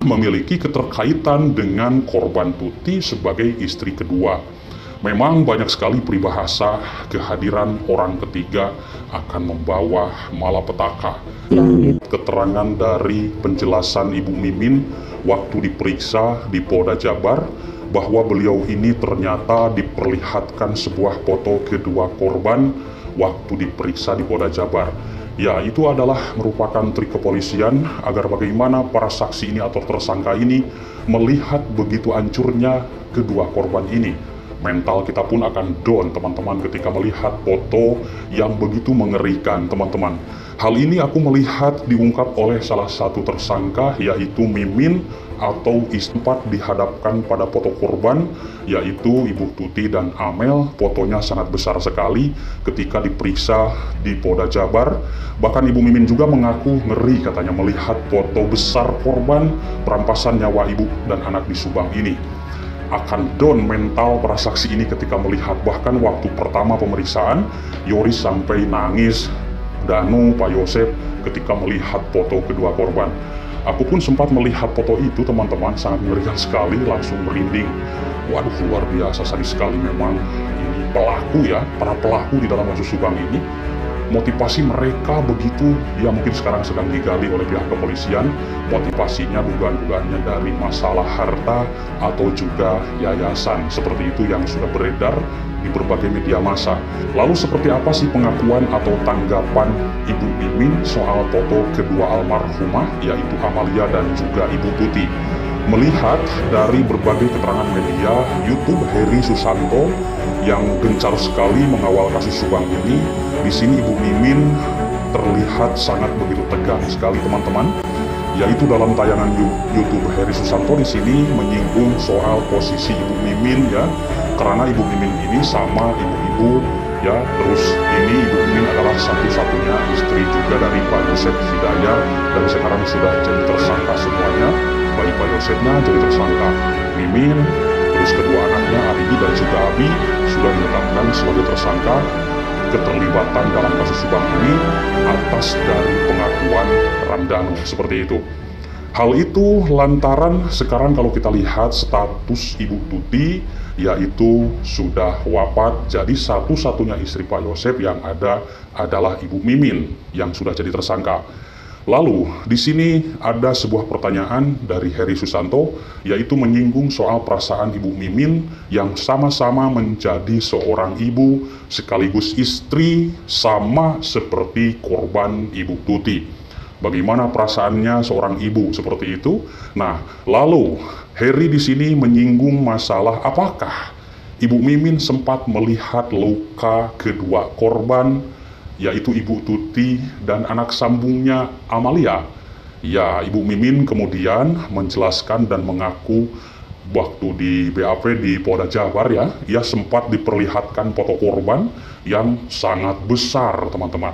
memiliki keterkaitan dengan korban Tuti sebagai istri kedua. Memang banyak sekali peribahasa kehadiran orang ketiga akan membawa malapetaka. Keterangan dari penjelasan Ibu Mimin waktu diperiksa di Polda Jabar bahwa beliau ini ternyata diperlihatkan sebuah foto kedua korban waktu diperiksa di Polda Jabar. Ya, itu adalah merupakan trik kepolisian agar bagaimana para saksi ini atau tersangka ini melihat begitu hancurnya kedua korban ini. Mental kita pun akan down, teman-teman, ketika melihat foto yang begitu mengerikan, teman-teman. Hal ini aku melihat diungkap oleh salah satu tersangka, yaitu Mimin, atau sempat dihadapkan pada foto korban, yaitu Ibu Tuti dan Amel. Fotonya sangat besar sekali ketika diperiksa di Polda Jabar. Bahkan Ibu Mimin juga mengaku ngeri katanya melihat foto besar korban perampasan nyawa ibu dan anak di Subang ini. Akan down mental para saksi ini ketika melihat. Bahkan waktu pertama pemeriksaan, Yoris sampai nangis, Danu, Pak Yosep, ketika melihat foto kedua korban. Aku pun sempat melihat foto itu, teman-teman, sangat mengerikan sekali, langsung merinding. Waduh, luar biasa, sadis sekali memang ini pelaku ya, para pelaku di dalam kasus Subang ini. Motivasi mereka begitu, ya mungkin sekarang sedang digali oleh pihak kepolisian. Motivasinya dugaan-dugaannya dari masalah harta atau juga yayasan. Seperti itu yang sudah beredar di berbagai media massa. Lalu seperti apa sih pengakuan atau tanggapan Ibu Mimin soal foto kedua almarhumah, yaitu Amalia dan juga Ibu Tuti? Melihat dari berbagai keterangan media, YouTube Heri Susanto yang gencar sekali mengawal kasus Subang ini, di sini Ibu Mimin terlihat sangat begitu tegang sekali, teman-teman. Yaitu dalam tayangan YouTube Heri Susanto di sini menyinggung soal posisi Ibu Mimin ya, karena Ibu Mimin ini sama ibu-ibu ya, terus ini Ibu Mimin adalah satu-satunya istri juga dari Pak Yosep Hidayah, dan sekarang sudah jadi tersangka semuanya. Baik Pak Yosepnya jadi tersangka, Mimin, terus kedua anaknya Arigi dan juga Abi sudah ditetapkan sebagai tersangka keterlibatan dalam kasus Subang ini atas dari pengakuan Ramdhanu, seperti itu. Hal itu lantaran sekarang kalau kita lihat status Ibu Tuti, yaitu sudah wafat, jadi satu-satunya istri Pak Yosep yang ada adalah Ibu Mimin yang sudah jadi tersangka. Lalu, di sini ada sebuah pertanyaan dari Heri Susanto, yaitu menyinggung soal perasaan Ibu Mimin yang sama-sama menjadi seorang ibu sekaligus istri, sama seperti korban Ibu Tuti. Bagaimana perasaannya seorang ibu seperti itu? Nah, lalu Heri di sini menyinggung masalah apakah Ibu Mimin sempat melihat luka kedua korban, yaitu Ibu Tuti dan anak sambungnya Amalia. Ya, Ibu Mimin kemudian menjelaskan dan mengaku waktu di BAP di Polda Jabar ya, ia sempat diperlihatkan foto korban yang sangat besar, teman-teman.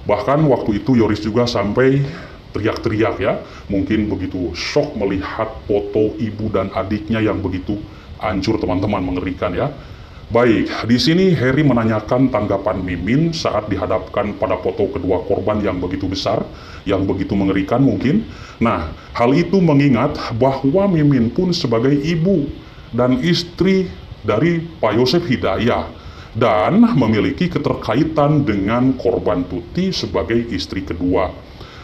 Bahkan waktu itu Yoris juga sampai teriak-teriak ya, mungkin begitu shock melihat foto ibu dan adiknya yang begitu hancur, teman-teman, mengerikan ya. Baik, di sini Heri menanyakan tanggapan Mimin saat dihadapkan pada foto kedua korban yang begitu besar, yang begitu mengerikan mungkin. Nah, hal itu mengingat bahwa Mimin pun sebagai ibu dan istri dari Pak Yosep Hidayah dan memiliki keterkaitan dengan korban Tuti sebagai istri kedua.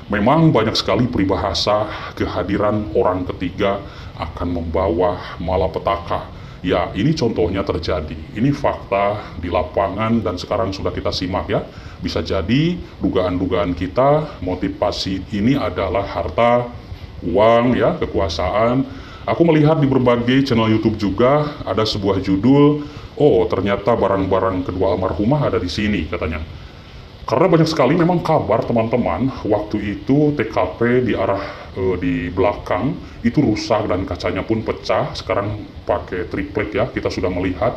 Memang banyak sekali peribahasa kehadiran orang ketiga akan membawa malapetaka. Ya, ini contohnya terjadi. Ini fakta di lapangan dan sekarang sudah kita simak ya. Bisa jadi dugaan-dugaan kita, motivasi ini adalah harta, uang ya, kekuasaan. Aku melihat di berbagai channel YouTube juga ada sebuah judul, oh ternyata barang-barang kedua almarhumah ada di sini katanya. Karena banyak sekali memang kabar, teman-teman, waktu itu TKP di arah di belakang itu rusak dan kacanya pun pecah. Sekarang pakai triplek ya, kita sudah melihat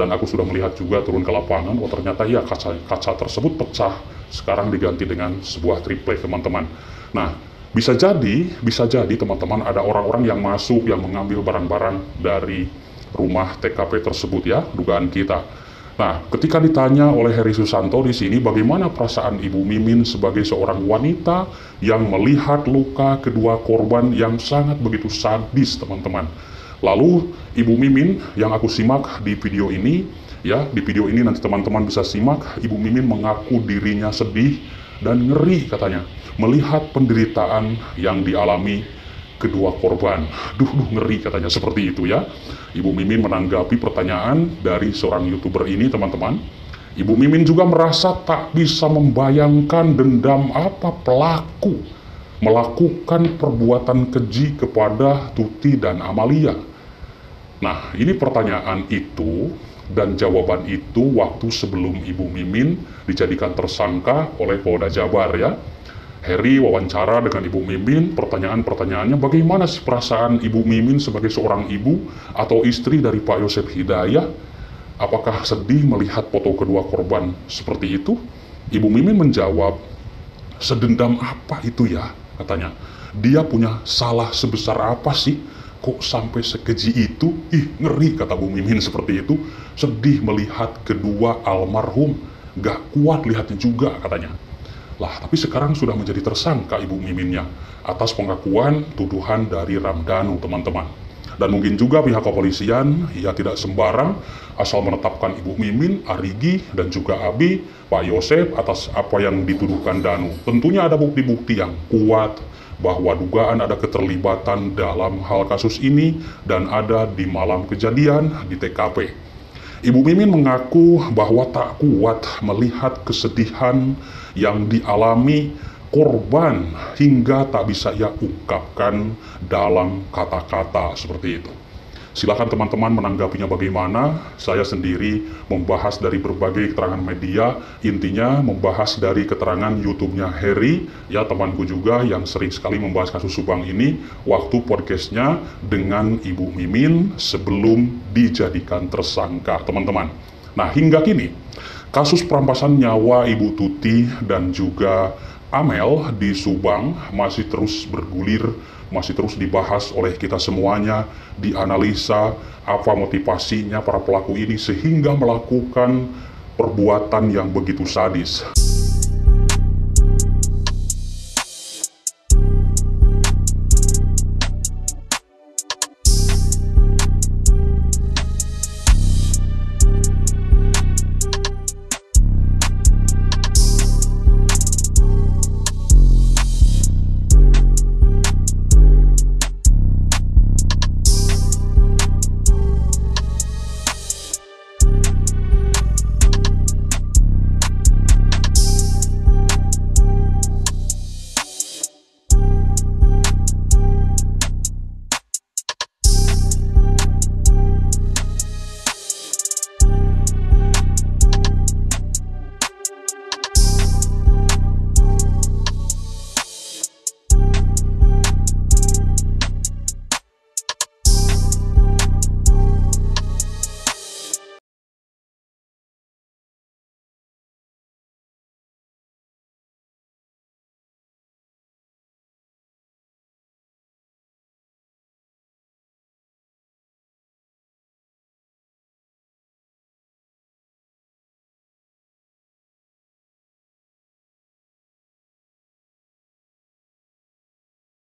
dan aku sudah melihat juga turun ke lapangan. Oh ternyata ya kaca tersebut pecah, sekarang diganti dengan sebuah triplek, teman-teman. Nah, bisa jadi teman-teman ada orang-orang yang masuk yang mengambil barang-barang dari rumah TKP tersebut ya, dugaan kita. Nah, ketika ditanya oleh Heri Susanto di sini bagaimana perasaan Ibu Mimin sebagai seorang wanita yang melihat luka kedua korban yang sangat begitu sadis, teman-teman. Lalu Ibu Mimin yang aku simak di video ini, ya, di video ini nanti teman-teman bisa simak, Ibu Mimin mengaku dirinya sedih dan ngeri katanya melihat penderitaan yang dialami kedua korban. Duh, ngeri katanya, seperti itu ya. Ibu Mimin menanggapi pertanyaan dari seorang YouTuber ini, teman-teman. Ibu Mimin juga merasa tak bisa membayangkan dendam apa pelaku melakukan perbuatan keji kepada Tuti dan Amalia. Nah, ini pertanyaan itu dan jawaban itu waktu sebelum Ibu Mimin dijadikan tersangka oleh Polda Jabar ya. Heri wawancara dengan Ibu Mimin, pertanyaan-pertanyaannya bagaimana sih perasaan Ibu Mimin sebagai seorang ibu atau istri dari Pak Yosef Hidayah? Apakah sedih melihat foto kedua korban seperti itu? Ibu Mimin menjawab, sedendam apa itu ya, katanya. Dia punya salah sebesar apa sih? Kok sampai sekeji itu? Ih, ngeri, kata Bu Mimin seperti itu. Sedih melihat kedua almarhum, gak kuat lihatnya juga, katanya. Lah, tapi sekarang sudah menjadi tersangka Ibu Miminnya atas pengakuan tuduhan dari Ramdhanu, teman-teman. Dan mungkin juga pihak kepolisian ya tidak sembarang asal menetapkan Ibu Mimin, Arigi, dan juga Abi, Pak Yosef atas apa yang dituduhkan Danu. Tentunya ada bukti-bukti yang kuat bahwa dugaan ada keterlibatan dalam hal kasus ini dan ada di malam kejadian di TKP. Ibu Mimin mengaku bahwa tak kuat melihat kesedihan yang dialami korban hingga tak bisa ia ungkapkan dalam kata-kata seperti itu. Silakan teman-teman menanggapinya bagaimana. Saya sendiri membahas dari berbagai keterangan media, intinya membahas dari keterangan YouTube-nya Heri, ya temanku juga yang sering sekali membahas kasus Subang ini, waktu podcastnya dengan Ibu Mimin sebelum dijadikan tersangka, teman-teman. Nah, hingga kini, kasus perampasan nyawa Ibu Tuti dan juga Amel di Subang masih terus bergulir, masih terus dibahas oleh kita semuanya, dianalisa apa motivasinya para pelaku ini sehingga melakukan perbuatan yang begitu sadis.